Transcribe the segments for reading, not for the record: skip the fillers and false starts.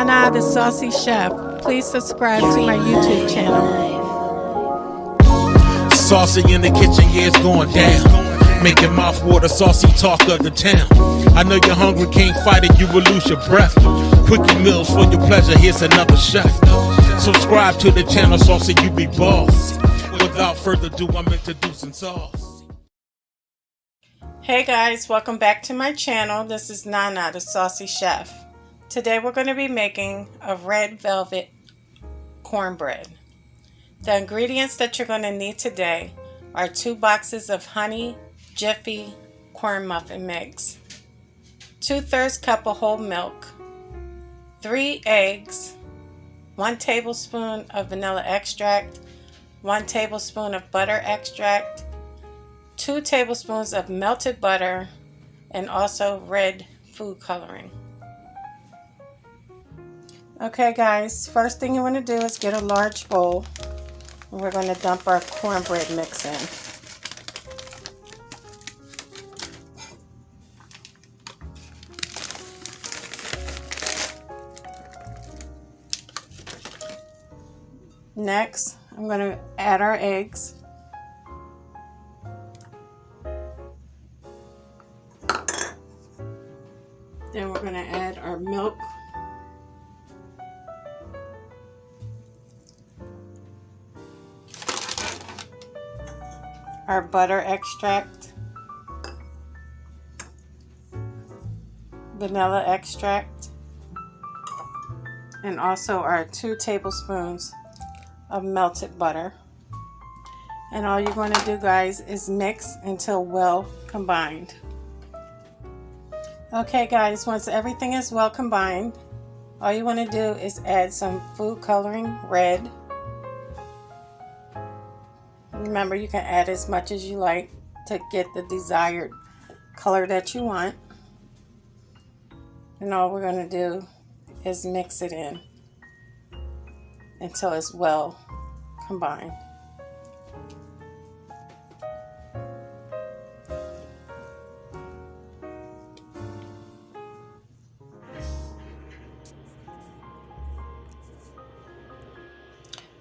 Nana the Saucy Chef. Please subscribe to my YouTube channel. Saucy in the kitchen, yeah, it's going down. Making mouth water, saucy talk of the town. I know you're hungry, can't fight it, you will lose your breath. Quickie meals for your pleasure, here's another chef. Subscribe to the channel, Saucy, you be boss. Without further ado, I'm introducing sauce. Hey guys, welcome back to my channel. This is Nana the Saucy Chef. Today we're going to be making a red velvet cornbread. The ingredients that you're going to need today are 2 boxes of honey jiffy corn muffin mix, 2/3 cup of whole milk, 3 eggs, 1 tablespoon of vanilla extract, 1 tablespoon of butter extract, 2 tablespoons of melted butter, and also red food coloring. Okay guys, first thing you want to do is get a large bowl. We're going to dump our cornbread mix in. Next, I'm going to add our eggs. Then we're going to add our milk. Our butter extract, vanilla extract, and also our 2 tablespoons of melted butter. And all you're going to do, guys, is mix until well combined. Okay guys, once everything is well combined, all you want to do is add some food coloring red. Remember, you can add as much as you like to get the desired color that you want. And all we're going to do is mix it in until it's well combined.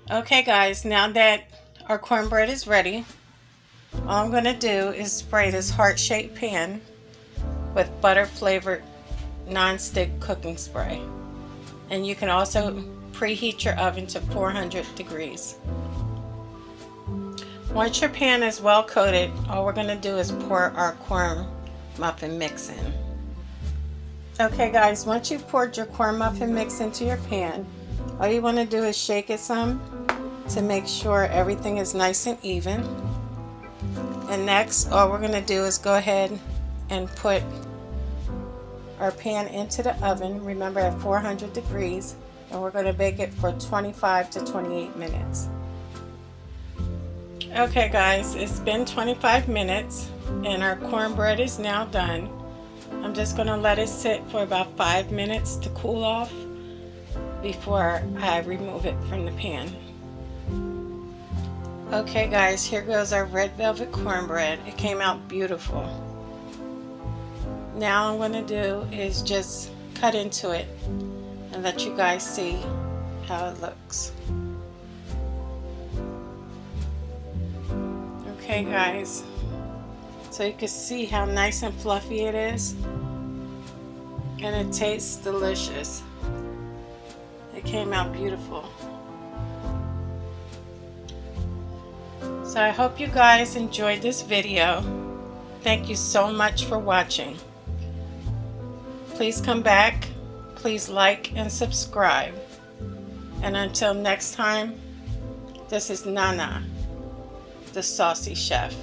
Okay guys, now that our cornbread is ready, all I'm going to do is spray this heart-shaped pan with butter flavored non-stick cooking spray. And you can also preheat your oven to 400 degrees. Once your pan is well coated, all we're going to do is pour our corn muffin mix in. Okay guys, once you've poured your corn muffin mix into your pan, all you want to do is shake it some to make sure everything is nice and even. And next, all we're going to do is go ahead and put our pan into the oven, remember at 400 degrees, and we're going to bake it for 25 to 28 minutes. Okay guys, it's been 25 minutes and our cornbread is now done. I'm just going to let it sit for about 5 minutes to cool off before I remove it from the pan. Okay guys, here goes our red velvet cornbread. It came out beautiful. Now all I'm going to do is just cut into it and let you guys see how it looks. Okay guys, so you can see how nice and fluffy it is, and it tastes delicious. It came out beautiful. So I hope you guys enjoyed this video. Thank you so much for watching. Please come back. Please like and subscribe. And until next time, this is Nana, the Saucy Chef.